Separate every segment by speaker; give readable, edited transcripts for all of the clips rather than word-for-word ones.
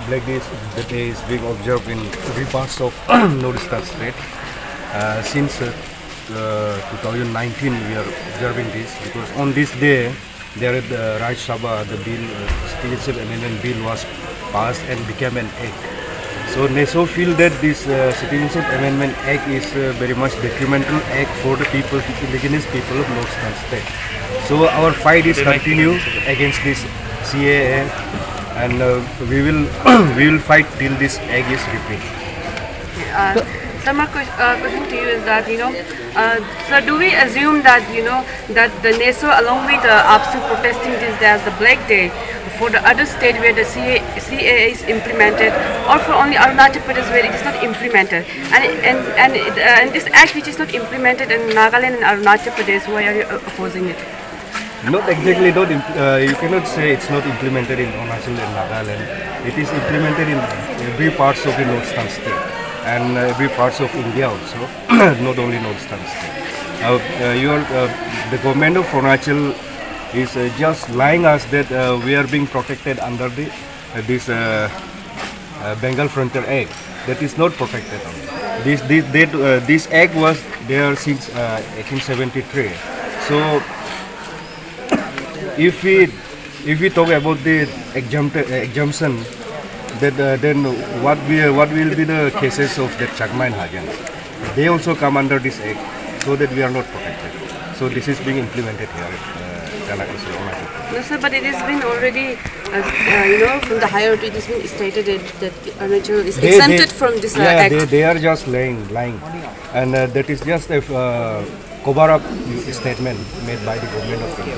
Speaker 1: Black Day is being observed in three parts of Nordistan state. Since 2019 we are observing this because on this day there is the Raj Sabha, the bill, Citizenship Amendment Bill was passed and became an act. So NESO feel that this Citizenship Amendment Act is very much detrimental act for the people, indigenous people of Nordistan state. So our fight is continue against this CAA, and we will we will fight till this act is repealed.
Speaker 2: So my question to you is that so do we assume that that the NESO along with APSU protesting this day as the Black Day for the other state where the CAA is implemented, or for only Arunachal Pradesh where it is not implemented, and this act which is not implemented in Nagaland and Arunachal Pradesh, why are you opposing it?
Speaker 1: Not exactly. You cannot say it's not implemented in Arunachal and Nagaland. It is implemented in every parts of the Nordistan state and every parts of India also, not only Nordistan state. The government of Arunachal is just lying us that we are being protected under this Bengal Frontier Act. That is not protected. This act was there since 1873. So if we talk about the exemption, that then what will be the cases of the Chakma and Hajans? They also come under this act, so that we are not protected. So this is being implemented here at Arunachal.
Speaker 2: No, sir, but it has been already, from the higher authority, it has been stated that Arunachal is exempted from this act.
Speaker 1: They are just lying, and that is just a cover-up statement made by the government of India.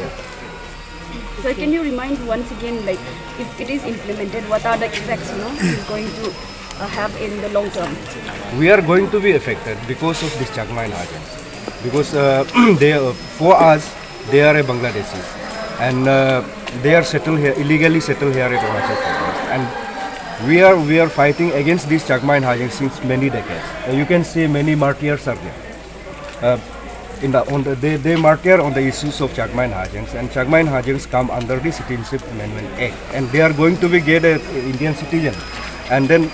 Speaker 3: Sir, can you remind once again, like, if it is implemented, what are the effects, it's going to have in the long term?
Speaker 1: We are going to be affected because of this Chakma and Hajans. Because for us, they are a Bangladeshis, and they are illegally settled here at Arunachal Pradesh. And we are fighting against these Chakma and Hajans since many decades. You can see many martyrs are there. They martyr on the issues of Chakma and Hajans, and Chakma and Hajans come under the Citizenship Amendment Act, and they are going to be get an Indian citizen. And then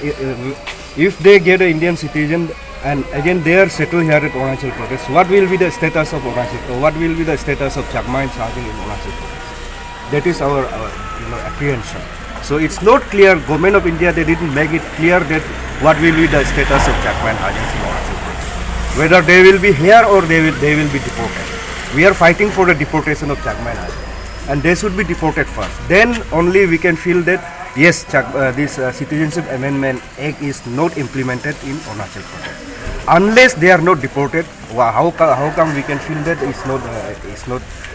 Speaker 1: if they get an Indian citizen, and again they are settled here at Arunachal Pradesh, what will be the status of Arunachal Pradesh? What will be the status of Chakma and Hajans in Arunachal Pradesh? That is our apprehension. So it's not clear. Government of India, they didn't make it clear that what will be the status of Chakma and Hajans in Arunachal Pradesh. Whether they will be here or they will be deported. We are fighting for the deportation of Chakma and Hajans, and they should be deported first. Then only we can feel that yes, this Citizenship Amendment Act is not implemented in Arunachal Pradesh. Unless they are not deported, how come we can feel that it's not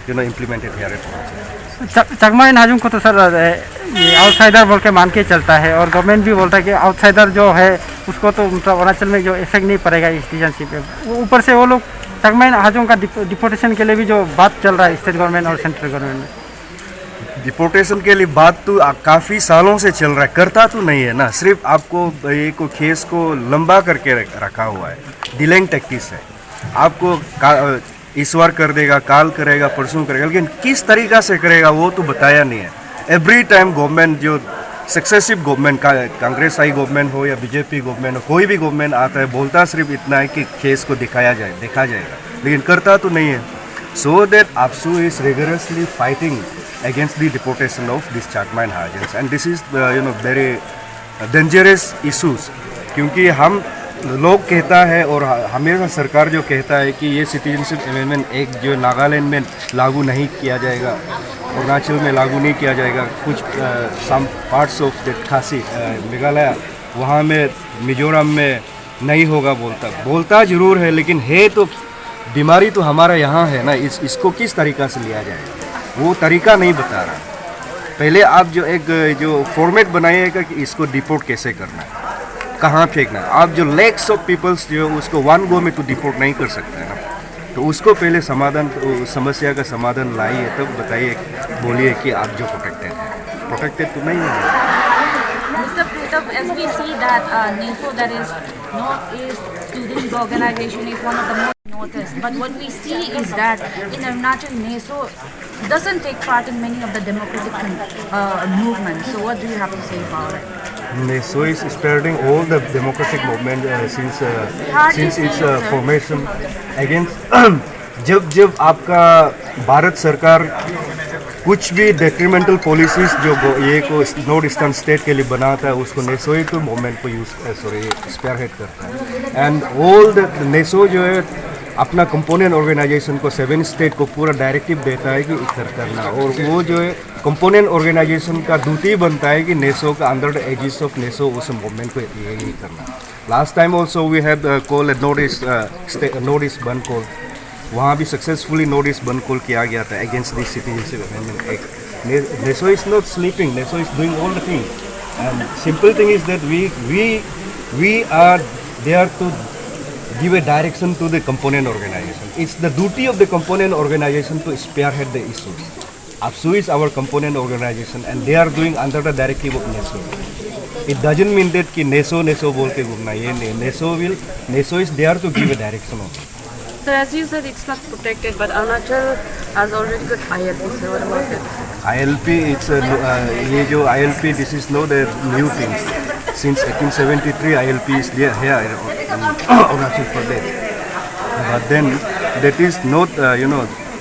Speaker 1: implemented here at Arunachal?
Speaker 4: चकमा इन हाजुम को तो sir outsider बोल के मान के चलता है, और government भी बोलता है कि आउटसाइडर जो है उसको तो मतलब अरुणाचल में जो इफेक्ट नहीं पड़ेगा सिटीजनशिप पे। ऊपर से वो लोग चकमा इन हाजुम का डिपोर्टेशन के लिए भी जो बात चल रहा है स्टेट गवर्नमेंट और सेंट्रल गवर्नमेंट में,
Speaker 1: डिपोर्टेशन के लिए बात तो काफ़ी सालों से चल रहा है, करता तो नहीं है ना, सिर्फ आपको ये को केस को लंबा करके रखा हुआ है, डिलेइंग टैक्टिक्स है। आपको इस बार कर देगा, काल करेगा, परसों करेगा, लेकिन किस तरीका से करेगा वो तो बताया नहीं है। एवरी टाइम गवर्नमेंट जो सक्सेसिव गवर्नमेंट का, कांग्रेस आई गवर्नमेंट हो या बीजेपी गवर्नमेंट हो, कोई भी गवर्नमेंट आता है बोलता सिर्फ इतना है कि केस को देखा जाएगा, लेकिन करता तो नहीं है। So that APSU is rigorously fighting against the deportation of these Chakma and Hajans, and this is very dangerous issues, क्योंकि हम लोग कहता है और हमेशा सरकार जो कहता है कि ये सिटीजनशिप अमेंडमेंट एक्ट जो नागालैंड में लागू नहीं किया जाएगा, अरुणाचल में लागू नहीं किया जाएगा, कुछ सम पार्ट्स ऑफ द खासी मेघालय वहाँ में मिजोरम में नहीं होगा, बोलता ज़रूर है, लेकिन है तो बीमारी तो हमारा यहाँ है ना, इसको किस तरीक़ा से लिया जाएगा वो तरीका नहीं बता रहा। पहले आप जो फॉर्मेट बनाइएगा कि इसको डिपोर्ट कैसे करना है, कहाँ फेंकना है। आप जो लैक्स ऑफ पीपल्स जो उसको वन गो में तो डिपोर्ट नहीं कर सकते हैं ना, तो उसको पहले समस्या का समाधान लाइए, तब बताइए, बोलिए कि आप जो प्रोटेक्टेड तो नहीं है।
Speaker 3: Mr. Pratap, as we see that NESO, that is North-East Students Organization, is one of the most noticed. But what we see is that in Arunachal, NESO doesn't take part in many of the democratic movements. So what do you have to say about it?
Speaker 1: NESO is spreading all the democratic movement since its formation against जब आपका भारत सरकार कुछ भी detrimental policies जो ये को north eastern state के लिए बनाता है उसको नेसो ही तो मूवमेंट को स्पेयरहेड करता है। एंड ऑल द नेसो जो है अपना कंपोनेंट ऑर्गेनाइजेशन को 7 स्टेट को पूरा डायरेक्टिव देता है कि इधर करना, और वो जो है कंपोनेंट ऑर्गेनाइजेशन का ड्यूटी बनता है कि नेसो का under the aegis of NESO उस मूवमेंट को यही करना। Last time also we had call North East bandh call, वहाँ भी successfully North East bandh call किया गया था against this citizenship amendment act. NESO is not sleeping, NESO is doing all the thing, and simple thing is that we are there to give a direction to the component organization. It's the duty of the component organization to spearhead the issues. APSU is our component organization and they are doing under the directive of NESO. It doesn't mean that कि NESO बोल के घूमना, ये नहीं। NESO is there to give a direction of it.
Speaker 2: So as you said, it's not protected, but Arunachal has already got ILP. So what about it?
Speaker 1: ILP, it's ये जो ILP, this is not a new thing. Since 1873, ILP is there here in Arunachal Pradesh. But then that is not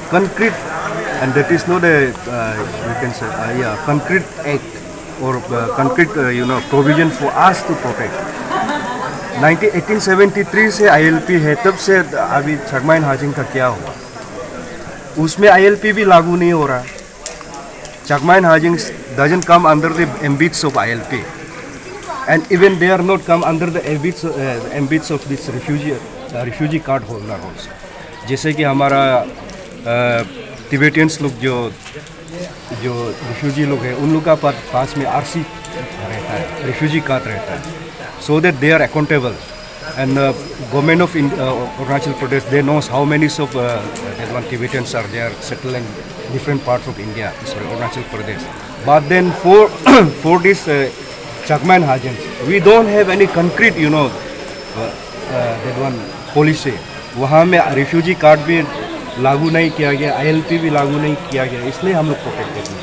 Speaker 1: concrete, and that is not a you can say concrete act or concrete provision for us to protect. 1873 से ILP है, तब से अभी चकमाइन हाजिंग का क्या हुआ, उसमें ILP भी लागू नहीं हो रहा। चकमाइन हाजिंग doesn't come under the ambits of ILP, and even they are not come under the ambits of this refugee card holder also। जैसे कि हमारा तिबेटियंस लोग जो रिफ्यूजी लोग हैं, उन लोग का पास में RC रहता है, रिफ्यूजी कार्ड रहता है, so that they are accountable, and government of Arunachal Pradesh, they knows how many of Tibetans are there settled in different parts of India, sorry, Arunachal Pradesh. But then for this Chakman Hajans, we don't have any concrete that one policy। वहाँ में refugee card भी लागू नहीं किया गया, ILP भी लागू नहीं किया गया, इसलिए हम लोग प्रोटेक्टेड हैं।